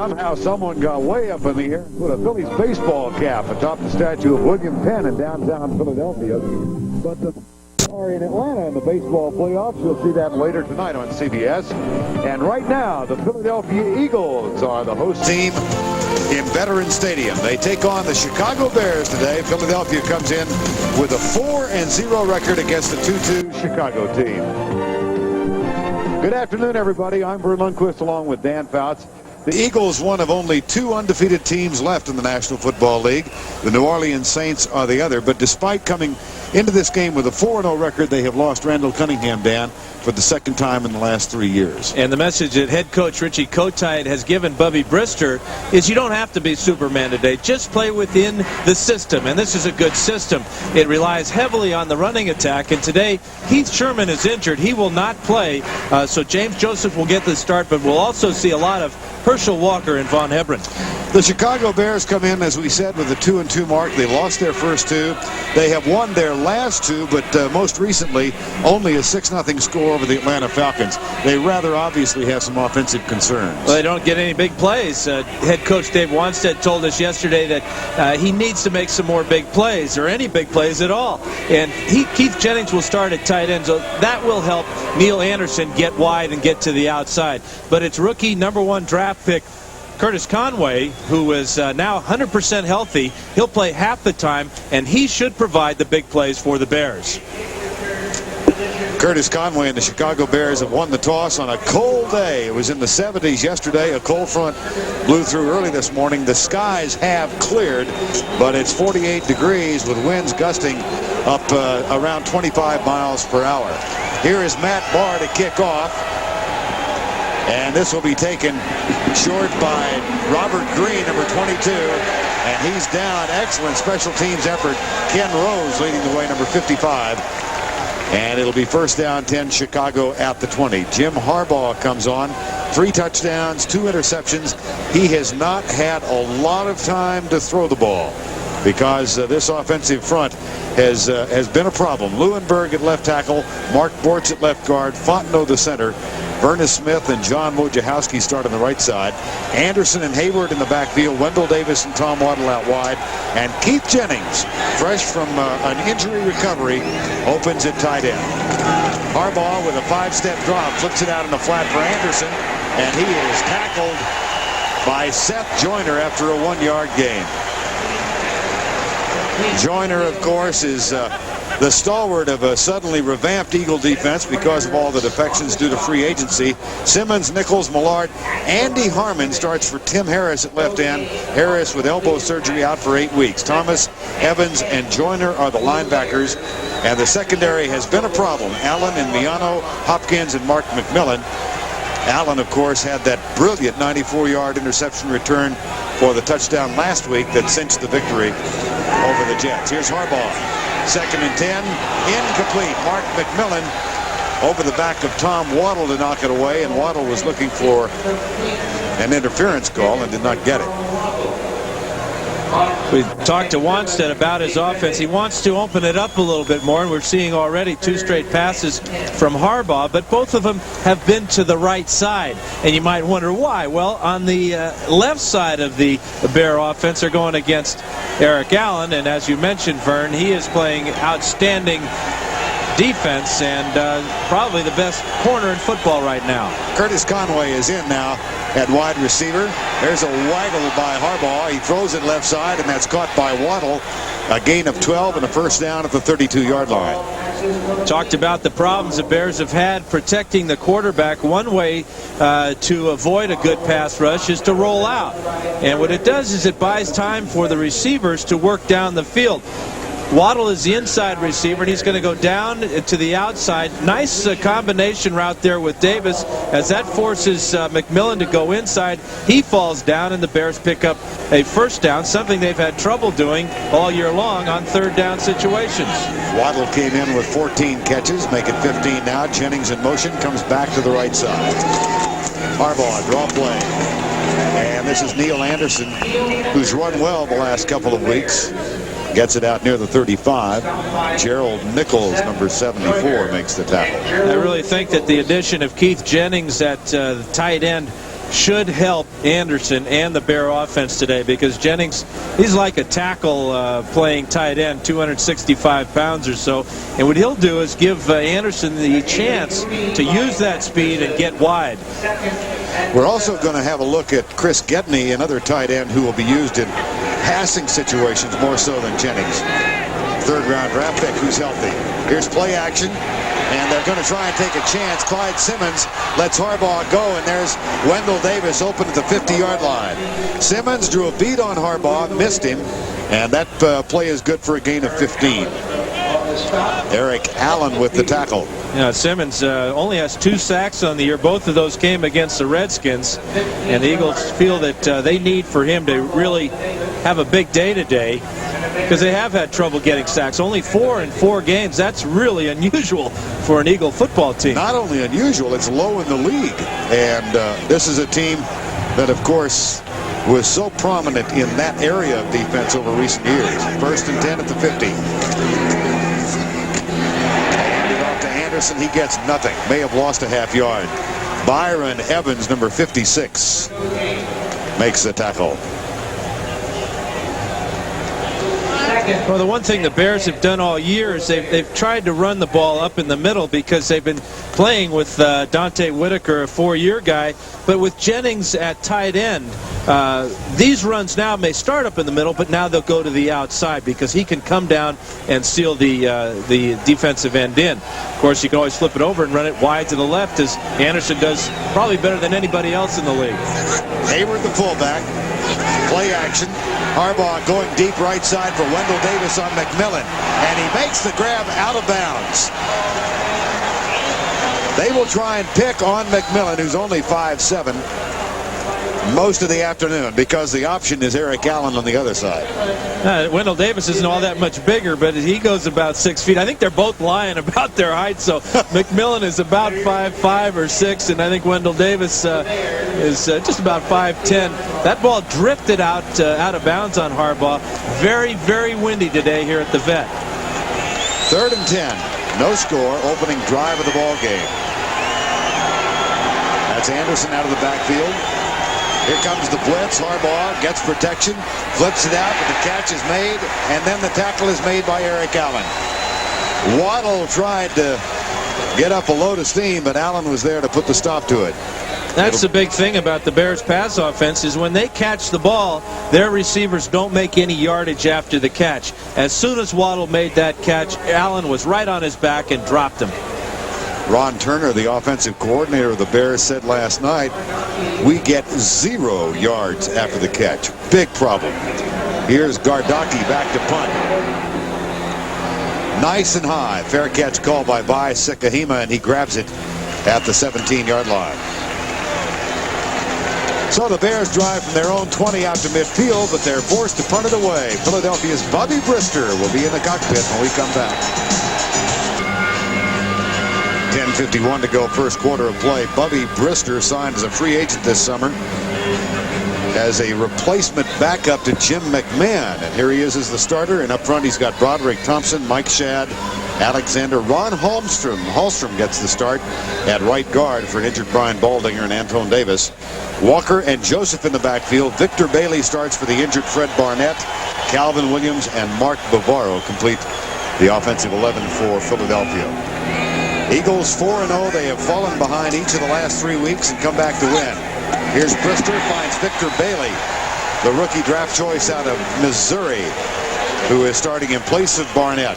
Somehow someone got way up in the air and put a Phillies baseball cap atop the statue of William Penn in downtown Philadelphia. But the are in Atlanta in the baseball playoffs. You'll see that later tonight on CBS. And right now, the Philadelphia Eagles are the host team in Veterans Stadium. They take on the Chicago Bears today. Philadelphia comes in with a 4-0 record against the 2-2 Chicago team. Good afternoon, everybody. I'm Vern Lundquist along with Dan Fouts. The Eagles, one of only 2 undefeated teams left in the National Football League. The New Orleans Saints are the other. But despite coming into this game with a 4-0 record, they have lost Randall Cunningham, Dan, for the second time in the last 3 years. And the message that head coach Richie Kotite has given Bubby Brister is you don't have to be Superman today. Just play within the system. And this is a good system. It relies heavily on the running attack. And today, Keith Sherman is injured. He will not play. So James Joseph will get the start, but we'll also see a lot of Herschel Walker and Von Hebron. The Chicago Bears come in, as we said, with a 2-2 mark. They lost their first 2. They have won their last 2, but most recently only a 6-0 score over the Atlanta Falcons. They rather obviously have some offensive concerns. Well, they don't get any big plays. Head coach Dave Wanstead told us yesterday that he needs to make some more big plays, or any big plays at all. And Keith Jennings will start at tight end, so that will help Neil Anderson get wide and get to the outside. But it's rookie #1 draft pick Curtis Conway, who is now 100% healthy. He'll play half the time, and he should provide the big plays for the Bears. Curtis Conway and the Chicago Bears have won the toss on a cold day. It was in the 70s yesterday. A cold front blew through early this morning. The skies have cleared, but it's 48 degrees with winds gusting up around 25 miles per hour. Here is Matt Barr to kick off. And this will be taken short by Robert Green, number 22. And he's down. Excellent special teams effort. Ken Rose leading the way, number 55. And it'll be first down 10, Chicago at the 20. Jim Harbaugh comes on. 3 touchdowns, 2 interceptions. He has not had a lot of time to throw the ball because this offensive front has been a problem. Leuenberg at left tackle, Mark Bortz at left guard, Fontenot the center, Vernon Smith and John Wojciechowski start on the right side. Anderson and Hayward in the backfield. Wendell Davis and Tom Waddle out wide. And Keith Jennings, fresh from an injury recovery, opens at tight end. Harbaugh with a 5-step drop, flips it out in the flat for Anderson, and he is tackled by Seth Joyner after a 1-yard gain. Joyner, of course, is the stalwart of a suddenly revamped Eagle defense because of all the defections due to free agency. Simmons, Nichols, Millard, Andy Harmon starts for Tim Harris at left end. Harris with elbow surgery out for 8 weeks. Thomas, Evans, and Joyner are the linebackers. And the secondary has been a problem. Allen and Miano, Hopkins, and Mark McMillan. Allen, of course, had that brilliant 94-yard interception return for the touchdown last week that cinched the victory over the Jets. Here's Harbaugh. 2nd and 10, incomplete. Mark McMillan over the back of Tom Waddle to knock it away, and Waddle was looking for an interference call and did not get it. We talked to Wanstead about his offense. He wants to open it up a little bit more, and we're seeing already 2 straight passes from Harbaugh, but both of them have been to the right side. And you might wonder why. Well, on the left side of the Bear offense, they're going against Eric Allen, and as you mentioned, Vern, he is playing outstanding defense and probably the best corner in football right now. Curtis Conway is in now at wide receiver. There's a waggle by Harbaugh. He throws it left side, and that's caught by Waddle. A gain of 12 and a first down at the 32-yard line. Talked about the problems the Bears have had protecting the quarterback. One way to avoid a good pass rush is to roll out. And what it does is it buys time for the receivers to work down the field. Waddle is the inside receiver, and he's going to go down to the outside. Nice combination route there with Davis as that forces McMillan to go inside. He falls down, and the Bears pick up a first down, something they've had trouble doing all year long on 3rd down situations. Waddle came in with 14 catches, make it 15 now. Jennings in motion, comes back to the right side. Harbaugh, draw play. And this is Neil Anderson, who's run well the last couple of weeks. Gets it out near the 35. Gerald Nichols, number 74, makes the tackle. I really think that the addition of Keith Jennings at the tight end should help Anderson and the Bear offense today, because Jennings, he's like a tackle playing tight end, 265 pounds or so. And what he'll do is give Anderson the chance to use that speed and get wide. We're also going to have a look at Chris Gedney, another tight end who will be used in passing situations more so than Jennings. Third-round draft pick who's healthy. Here's play action, and they're going to try and take a chance. Clyde Simmons lets Harbaugh go, and there's Wendell Davis open at the 50-yard line. Simmons drew a beat on Harbaugh, missed him, and that play is good for a gain of 15. Eric Allen with the tackle. Yeah, Simmons only has 2 sacks on the year. Both of those came against the Redskins, and the Eagles feel that they need for him to really have a big day today, because they have had trouble getting sacks. Only 4 in 4 games. That's really unusual for an Eagle football team. Not only unusual, it's low in the league. And this is a team that, of course, was so prominent in that area of defense over recent years. 1st and 10 at the 50. Handed off to Anderson. He gets nothing. May have lost a half yard. Byron Evans, number 56, makes the tackle. Well, the one thing the Bears have done all year is they've tried to run the ball up in the middle, because they've been playing with Dante Whitaker, a 4-year guy. But with Jennings at tight end, these runs now may start up in the middle, but now they'll go to the outside, because he can come down and seal the defensive end in. Of course, you can always flip it over and run it wide to the left, as Anderson does probably better than anybody else in the league. Hayward, the fullback. Play action. Harbaugh going deep right side for Wendell Davis on McMillan, and he makes the grab out of bounds. They will try and pick on McMillan, who's only 5'7", most of the afternoon, because the option is Eric Allen on the other side. Wendell Davis isn't all that much bigger, but he goes about 6 feet. I think they're both lying about their height, so McMillan is about 5'5" or 6", and I think Wendell Davis is just about 5'10". That ball drifted out of bounds on Harbaugh. Very, very windy today here at the Vet. 3rd and 10. No score. Opening drive of the ball game. That's Anderson out of the backfield. Here comes the blitz. Harbaugh gets protection, flips it out, but the catch is made, and then the tackle is made by Eric Allen. Waddle tried to get up a load of steam, but Allen was there to put the stop to it. That's the big thing about the Bears pass offense, is when they catch the ball, their receivers don't make any yardage after the catch. As soon as Waddle made that catch, Allen was right on his back and dropped him. Ron Turner, the offensive coordinator of the Bears, said last night, we get 0 yards after the catch. Big problem. Here's Gardocki back to punt. Nice and high. Fair catch called by Vi Sikahima, and he grabs it at the 17-yard line. So the Bears drive from their own 20 out to midfield, but they're forced to punt it away. Philadelphia's Bubby Brister will be in the cockpit when we come back. 10:51 to go, first quarter of play. Bubby Brister signed as a free agent this summer as a replacement backup to Jim McMahon. And here he is as the starter. And up front, he's got Broderick Thompson, Mike Shadd, Alexander. Ron Hallstrom. Hallstrom gets the start at right guard for an injured Brian Baldinger and Antone Davis. Walker and Joseph in the backfield. Victor Bailey starts for the injured Fred Barnett. Calvin Williams and Mark Bavaro complete the offensive 11 for Philadelphia. Eagles 4-0. They have fallen behind each of the last 3 weeks and come back to win. Here's Brister, finds Victor Bailey, the rookie draft choice out of Missouri, who is starting in place of Barnett.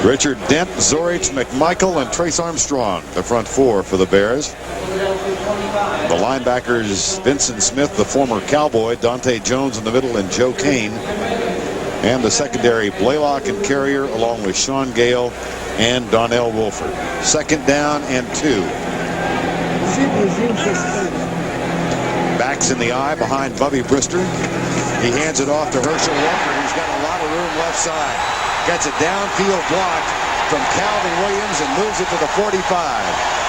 Richard Dent, Zorich, McMichael, and Trace Armstrong, the front 4 for the Bears. The linebackers, Vincent Smith, the former Cowboy, Dante Jones in the middle, and Joe Kane. And the secondary, Blaylock and Carrier, along with Sean Gale and Donnell Wolford. 2nd down and 2. Backs in the eye behind Bubby Brister. He hands it off to Herschel Walker, who's got a lot of room left side. Gets a downfield block from Calvin Williams and moves it to the 45.